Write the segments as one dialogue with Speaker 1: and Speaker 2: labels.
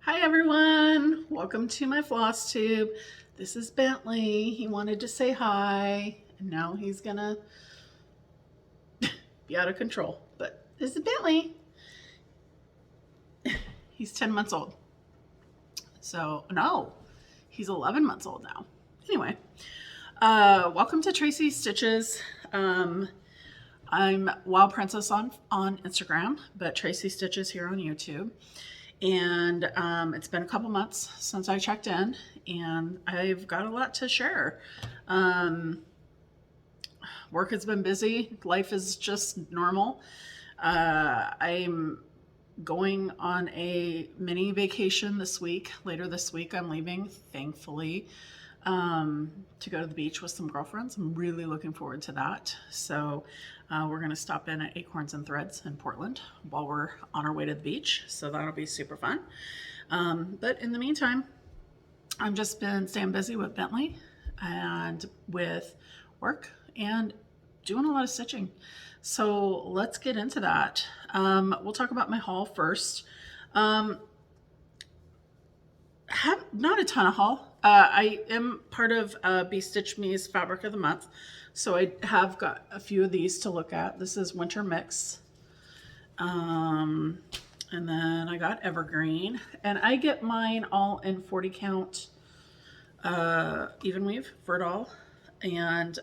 Speaker 1: Hi everyone, welcome to my Flosstube. This is Bentley. He wanted to say hi, and now he's gonna be out of control. But this is Bentley. He's 10 months old. So, no, he's 11 months old now. Anyway, welcome to Tracy Stitches. I'm Wild Princess on Instagram, but Tracy Stitches here on YouTube. And it's been a couple months since I checked in, and I've got a lot to share. Work has been busy. Life is just normal. I'm going on a mini vacation this week. Later this week, I'm leaving, thankfully, to go to the beach with some girlfriends. I'm really looking forward to that. So we're going to stop in at Acorns and Threads in Portland while we're on our way to the beach. So that'll be super fun. But in the meantime, I've just been staying busy with Bentley and with work and doing a lot of stitching. So let's get into that. We'll talk about my haul first. Have not a ton of haul. I am part of Be Stitch Me's Fabric of the Month, so I have got a few of these to look at. This is Winter Mix, and then I got Evergreen, and I get mine all in 40 count even weave for it all, and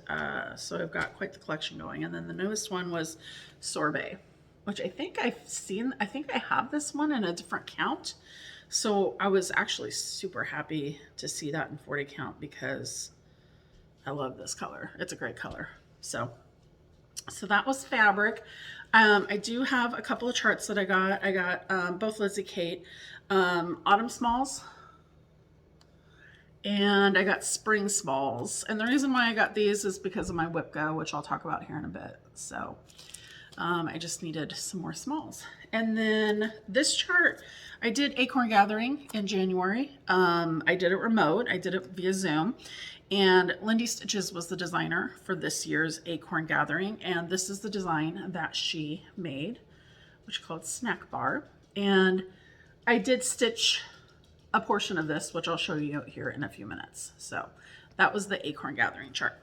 Speaker 1: so I've got quite the collection going. And then the newest one was Sorbet, which I think I've seen. I think I have this one in a different count. So I was actually super happy to see that in 40 count because I love this color. It's a great color. So that was fabric. I do have a couple of charts that I got. I got both Lizzie Kate Autumn Smalls, and I got Spring Smalls. And the reason why I got these is because of my Whip Go, which I'll talk about here in a bit. So I just needed some more smalls. And then this chart, I did Acorn Gathering in January. I did it remote. I did it via Zoom. And Lindy Stitches was the designer for this year's Acorn Gathering. And this is the design that she made, which is called Snack Bar. And I did stitch a portion of this, which I'll show you here in a few minutes. So that was the Acorn Gathering chart.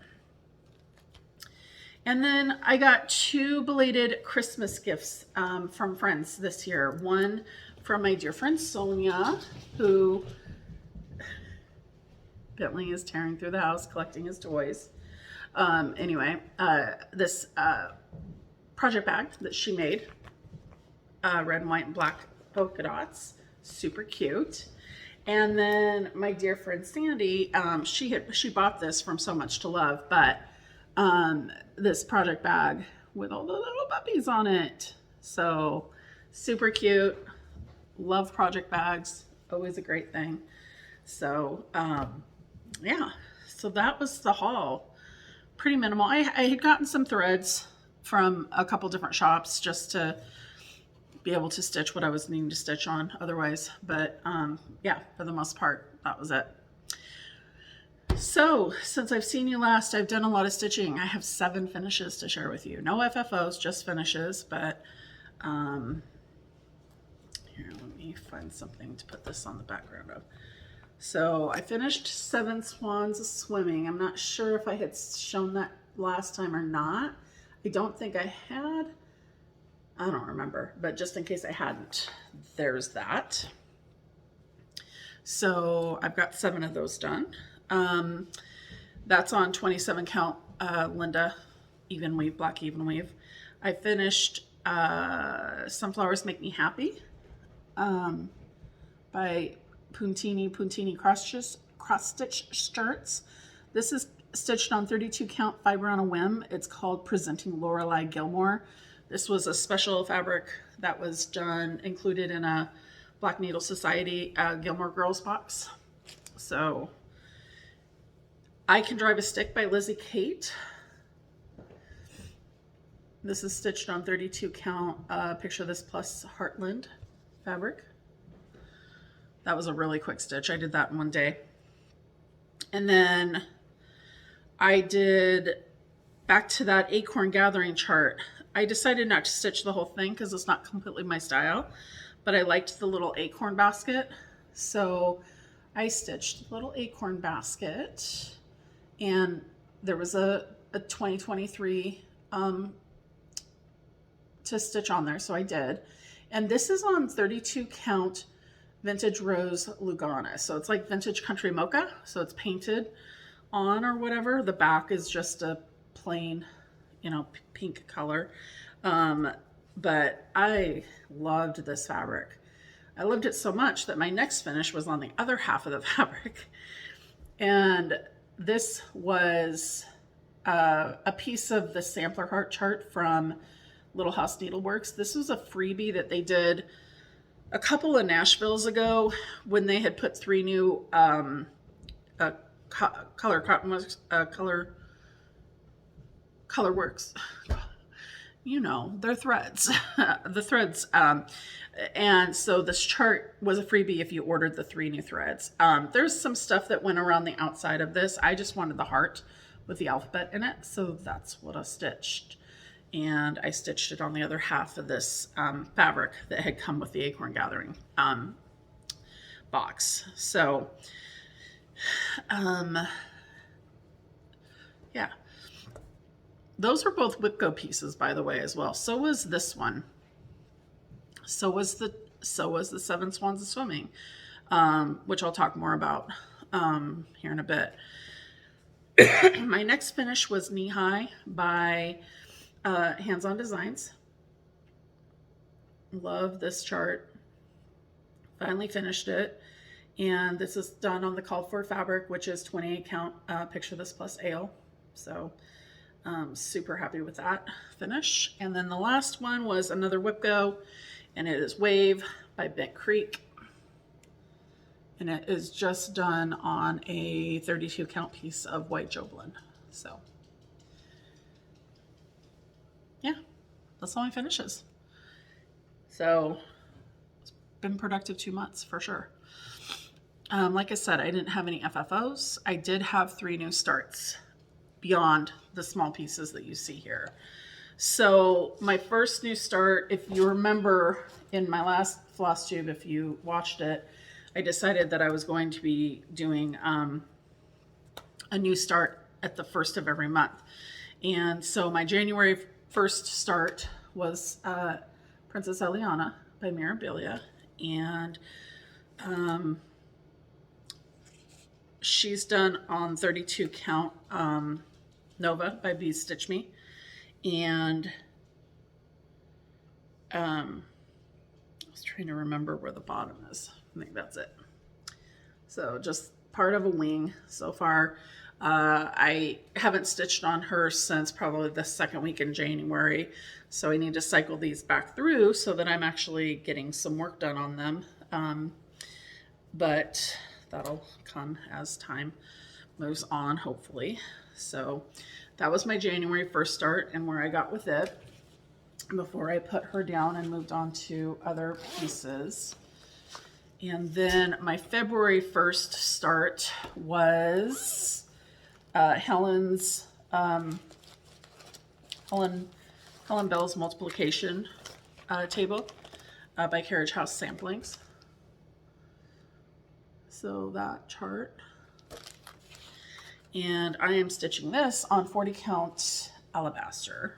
Speaker 1: And then I got two belated Christmas gifts from friends this year. One from my dear friend Sonia, who Bentley is tearing through the house collecting his toys. This project bag that she made, red and white and black polka dots, super cute. And then my dear friend Sandy, she bought this from So Much to Love, but this project bag with all the little puppies on it. So super cute. Love project bags. Always a great thing. So yeah, so that was the haul. Pretty minimal. I had gotten some threads from a couple different shops just to be able to stitch what I was needing to stitch on otherwise. But yeah, for the most part, that was it. So since I've seen you last, I've done a lot of stitching. I have 7 finishes to share with you. No FFOs, just finishes, but here, let me find something to put this on the background of. So I finished 7 Swans Swimming. I'm not sure if I had shown that last time or not. I don't think I had. I don't remember, but just in case I hadn't, there's that. So I've got 7 of those done. That's on 27 count Linda even weave, black even weave. I finished Sunflowers Make Me Happy by Puntini cross stitch shirts. This is stitched on 32 count fiber on a whim. It's called Presenting Lorelei Gilmore. This was a special fabric that was done, included in a Black Needle Society Gilmore Girls box. So I Can Drive a Stick by Lizzie Kate. This is stitched on 32 count Picture This Plus Heartland fabric. That was a really quick stitch. I did that in one day. And then I did, back to that Acorn Gathering chart, I decided not to stitch the whole thing because it's not completely my style, but I liked the little acorn basket. So I stitched a little acorn basket, and there was a 2023 to stitch on there, so I did. And this is on 32 count vintage rose Lugana. So it's like vintage country mocha. So it's painted on or whatever. The back is just a plain, you know, pink color. But I loved this fabric. I loved it so much that my next finish was on the other half of the fabric. And this was a piece of the sampler heart chart from Little House Needleworks. This was a freebie that they did a couple of Nashvilles ago when they had put 3 new color works. You know, they're threads, the threads. And so this chart was a freebie if you ordered the 3 new threads. There's some stuff that went around the outside of this. I just wanted the heart with the alphabet in it. So that's what I stitched. And I stitched it on the other half of this fabric that had come with the Acorn Gathering box. So, yeah. Those are both Whipco pieces, by the way, as well. So was this one. So was the 7 Swans of Swimming, which I'll talk more about here in a bit. My next finish was Knee High by Hands On Designs. Love this chart. Finally finished it. And this is done on the called for fabric, which is 28 count Picture This Plus Ale. So super happy with that finish. And then the last one was another Whipco, and it is Wave by Bent Creek. And it is just done on a 32 count piece of white Joblin. So yeah, that's all my finishes. So it's been productive 2 months for sure. Like I said, I didn't have any FFOs. I did have 3 new starts beyond the small pieces that you see here. So my first new start, if you remember in my last Flosstube, if you watched it, I decided that I was going to be doing a new start at the first of every month. And so my January 1st start was Princess Eliana by Mirabilia. And she's done on 32 count Nova by Bees Stitch Me. And I was trying to remember where the bottom is. I think that's it. So just part of a wing so far. I haven't stitched on her since probably the second week in January. So I need to cycle these back through so that I'm actually getting some work done on them. But that'll come as time moves on, hopefully. So that was my January 1st start and where I got with it before I put her down and moved on to other pieces. And then my February 1st start was Helen Bell's multiplication table by Carriage House Samplings. So that chart. And I am stitching this on 40 count Alabaster.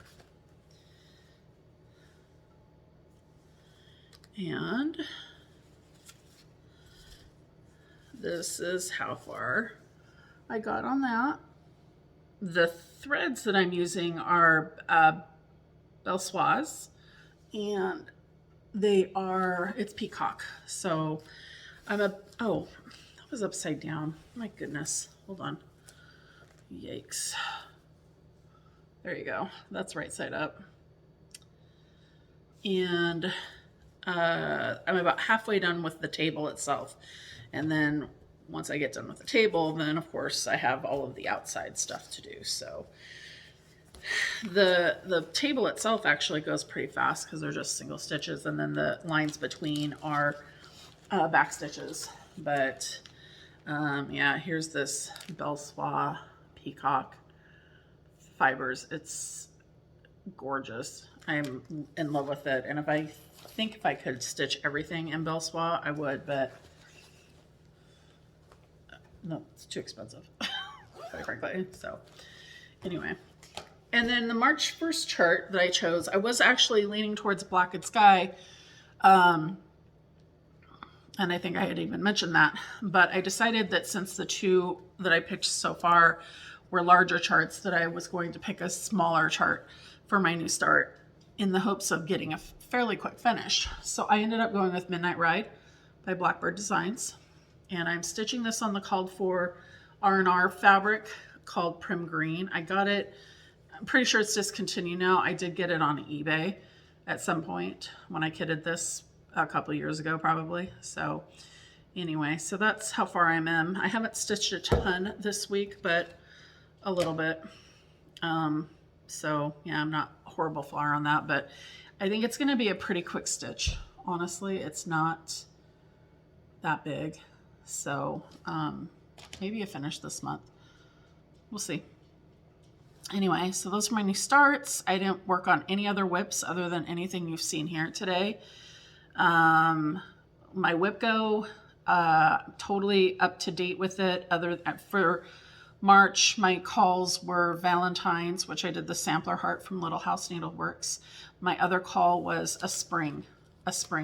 Speaker 1: And this is how far I got on that. The threads that I'm using are Belsoise, and it's peacock. So oh, that was upside down. My goodness, hold on. Yikes. There you go. That's right side up. And I'm about halfway done with the table itself. And then once I get done with the table, then of course I have all of the outside stuff to do. So the table itself actually goes pretty fast because they're just single stitches, and then the lines between are back stitches. But yeah, here's this Belsoise peacock fibers. It's gorgeous. I'm in love with it. And if I could stitch everything in Belsoise, I would, but No, it's too expensive, quite frankly. So anyway, and then the March 1st chart that I chose, I was actually leaning towards Black and Sky. And I think I had even mentioned that, but I decided that since the two that I picked so far were larger charts, that I was going to pick a smaller chart for my new start in the hopes of getting a fairly quick finish. So I ended up going with Midnight Ride by Blackbird Designs. And I'm stitching this on the called for R&R fabric called Prim Green. I got it, I'm pretty sure it's discontinued now. I did get it on eBay at some point when I kitted this a couple years ago probably. So anyway, so that's how far I'm in. I haven't stitched a ton this week, but a little bit. So yeah, I'm not a horrible flyer on that, but I think it's going to be a pretty quick stitch. Honestly, it's not that big. So maybe a finish this month. We'll see. Anyway, so those are my new starts. I didn't work on any other whips other than anything you've seen here today. My whip go, totally up to date with it. For March, my calls were Valentine's, which I did the sampler heart from Little House Needleworks. My other call was a spring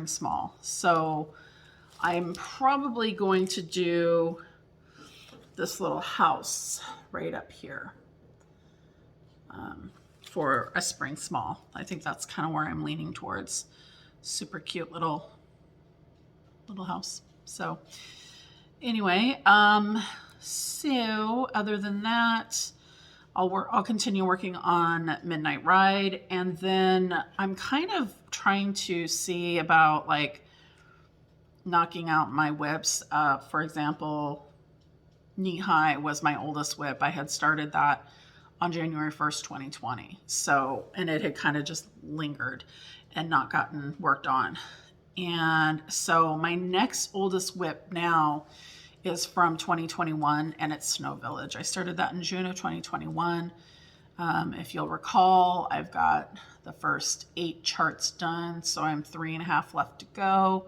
Speaker 1: small. So I'm probably going to do this little house right up here, for a spring small. I think that's kind of where I'm leaning towards. Super cute little house. So anyway, so other than that, I'll continue working on Midnight Ride, and then I'm kind of trying to see about like knocking out my whips. For example, Knee High was my oldest whip. I had started that on January 1st, 2020. So, and it had kind of just lingered and not gotten worked on. And so my next oldest whip now is from 2021, and it's Snow Village. I started that in June of 2021. If you'll recall, I've got the first 8 charts done, so I'm 3.5 left to go.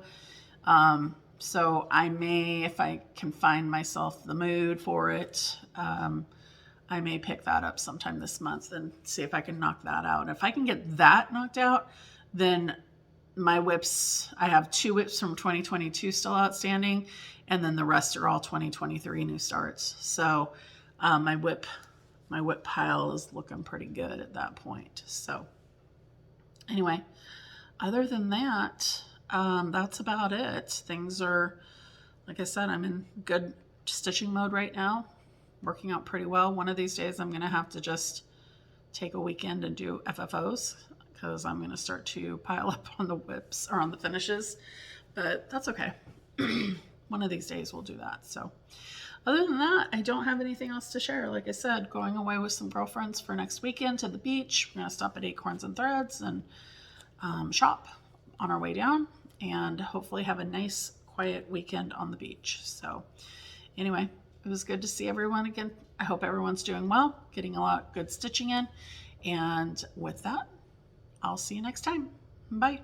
Speaker 1: So I may, if I can find myself the mood for it, I may pick that up sometime this month and see if I can knock that out. And if I can get that knocked out, then my whips, I have 2 whips from 2022 still outstanding, and then the rest are all 2023 new starts. So my whip pile is looking pretty good at that point. So anyway, other than that, that's about it. Things are, like I said, I'm in good stitching mode right now, working out pretty well. One of these days I'm going to have to just take a weekend and do FFOs, because I'm going to start to pile up on the whips or on the finishes, but that's okay. One of these days we'll do that. So other than that, I don't have anything else to share. Like I said, going away with some girlfriends for next weekend to the beach. We're going to stop at Acorns and Threads and shop on our way down, and hopefully have a nice quiet weekend on the beach. So anyway, it was good to see everyone again. I hope everyone's doing well, getting a lot of good stitching in. And with that, I'll see you next time. Bye.